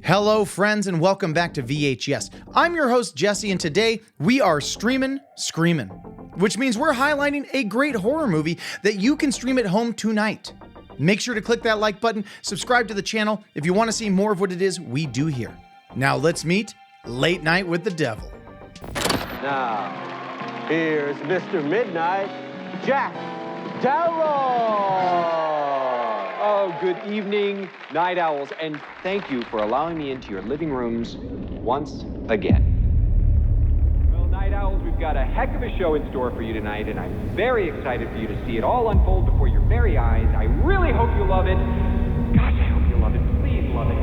Hello friends and welcome back to VHS. I'm your host Jesse and today we are streamin' screamin', which means we're highlighting a great horror movie that you can stream at home tonight. Make sure to click that like button, subscribe to the channel if you want to see more of what it is we do here. Now let's meet Late Night with the Devil. Now, here's Mr. Midnight, Jack Delroy. Oh, good evening, night owls, and thank you for allowing me into your living rooms once again. Well, night owls, we've got a heck of a show in store for you tonight, and I'm very excited for you to see it all unfold before your very eyes. I really hope you love it. Gosh, I hope you love it. Please love it.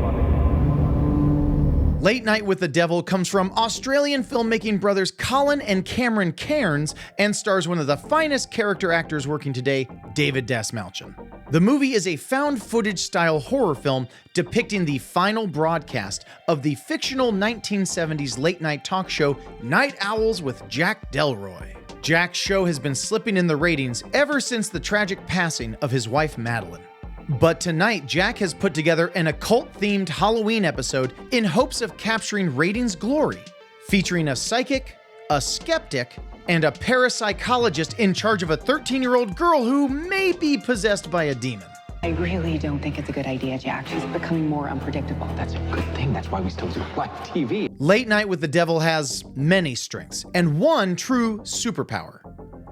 Love it. Late Night with the Devil comes from Australian filmmaking brothers Colin and Cameron Cairns and stars one of the finest character actors working today, David Dastmalchian. The movie is a found footage style horror film depicting the final broadcast of the fictional 1970s late night talk show Night Owls with Jack Delroy. Jack's show has been slipping in the ratings ever since the tragic passing of his wife Madeline. But tonight, Jack has put together an occult-themed Halloween episode in hopes of capturing ratings glory, featuring a psychic, a skeptic, and a parapsychologist in charge of a 13-year-old girl who may be possessed by a demon. I really don't think it's a good idea, Jack. She's becoming more unpredictable. That's a good thing. That's why we still do live TV. Late Night with the Devil has many strengths, and one true superpower.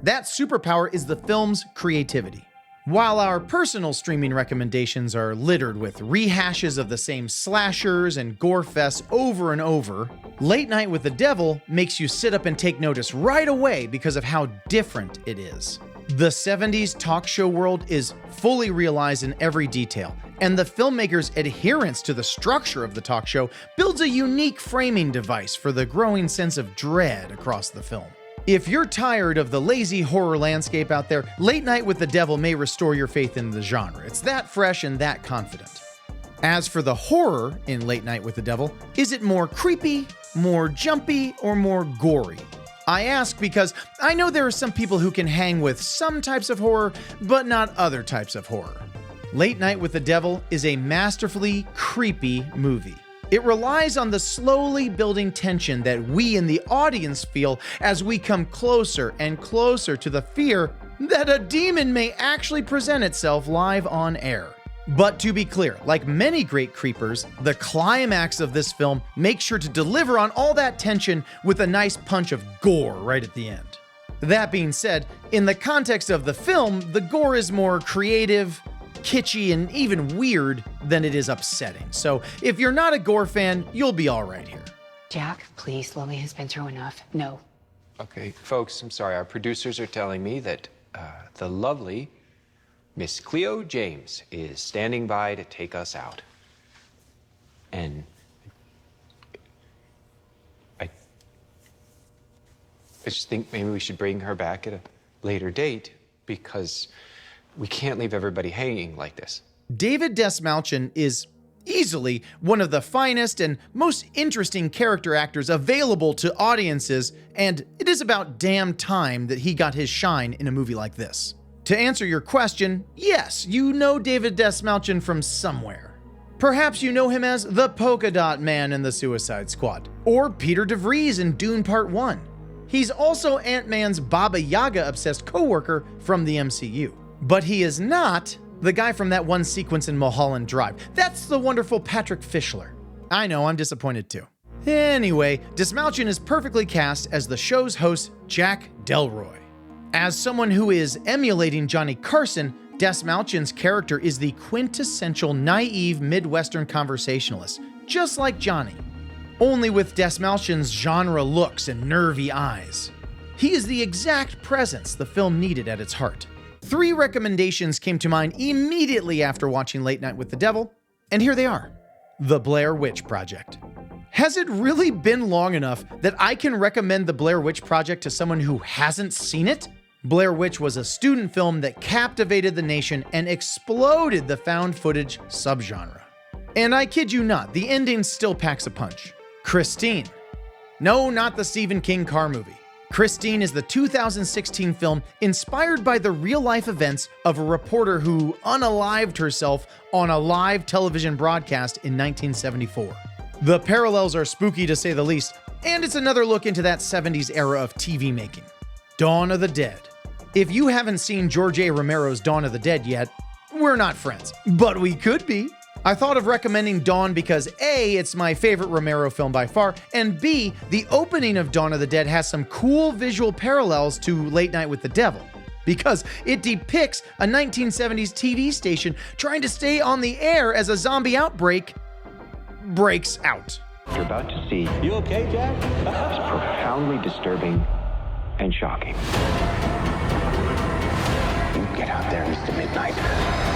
That superpower is the film's creativity. While our personal streaming recommendations are littered with rehashes of the same slashers and gore fests over and over, Late Night with the Devil makes you sit up and take notice right away because of how different it is. The 70s talk show world is fully realized in every detail, and the filmmaker's adherence to the structure of the talk show builds a unique framing device for the growing sense of dread across the film. If you're tired of the lazy horror landscape out there, Late Night with the Devil may restore your faith in the genre. It's that fresh and that confident. As for the horror in Late Night with the Devil, is it more creepy, more jumpy, or more gory? I ask because I know there are some people who can hang with some types of horror, but not other types of horror. Late Night with the Devil is a masterfully creepy movie. It relies on the slowly building tension that we in the audience feel as we come closer and closer to the fear that a demon may actually present itself live on air. But to be clear, like many great creepers, the climax of this film makes sure to deliver on all that tension with a nice punch of gore right at the end. That being said, in the context of the film, the gore is more creative, kitschy, and even weird than it is upsetting. So if you're not a gore fan, you'll be all right here. Jack, please, Lily has been through enough. No. Okay, folks, I'm sorry. Our producers are telling me that the lovely Miss Cleo James is standing by to take us out. And I just think maybe we should bring her back at a later date because we can't leave everybody hanging like this. David Dastmalchian is easily one of the finest and most interesting character actors available to audiences, and it is about damn time that he got his shine in a movie like this. To answer your question, yes, you know David Dastmalchian from somewhere. Perhaps you know him as the Polka Dot Man in the Suicide Squad, or Peter DeVries in Dune Part 1. He's also Ant-Man's Baba Yaga-obsessed co-worker from the MCU. But he is not the guy from that one sequence in Mulholland Drive. That's the wonderful Patrick Fischler. I know, I'm disappointed too. Anyway, Dastmalchian is perfectly cast as the show's host, Jack Delroy. As someone who is emulating Johnny Carson, Dastmalchian's character is the quintessential naive Midwestern conversationalist, just like Johnny. Only with Dastmalchian's genre looks and nervy eyes. He is the exact presence the film needed at its heart. 3 recommendations came to mind immediately after watching Late Night with the Devil, and here they are. The Blair Witch Project. Has it really been long enough that I can recommend The Blair Witch Project to someone who hasn't seen it? Blair Witch was a student film that captivated the nation and exploded the found footage subgenre. And I kid you not, the ending still packs a punch. Christine. No, not the Stephen King car movie. Christine is the 2016 film inspired by the real-life events of a reporter who unalived herself on a live television broadcast in 1974. The parallels are spooky to say the least, and it's another look into that 70s era of TV making. Dawn of the Dead. If you haven't seen George A. Romero's Dawn of the Dead yet, we're not friends, but we could be. I thought of recommending Dawn because A, it's my favorite Romero film by far, and B, the opening of Dawn of the Dead has some cool visual parallels to Late Night with the Devil, because it depicts a 1970s TV station trying to stay on the air as a zombie outbreak breaks out. What you're about to see You okay, Jack? is profoundly disturbing and shocking. You get out there, Mr. Midnight.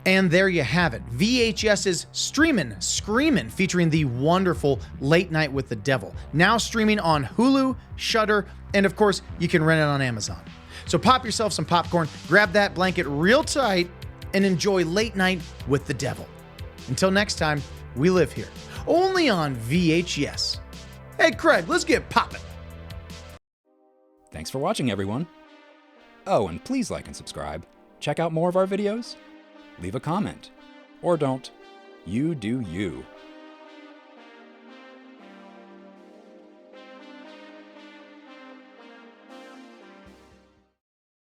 And there you have it, VHS's Screamin', featuring the wonderful Late Night with the Devil, now streaming on Hulu, Shudder, and of course, you can rent it on Amazon. So pop yourself some popcorn, grab that blanket real tight, and enjoy Late Night with the Devil. Until next time, we live here, only on VHS. Hey Craig, let's get poppin'. Thanks for watching, everyone. Oh, and please like and subscribe. Check out more of our videos. Leave a comment. Or don't. You do you.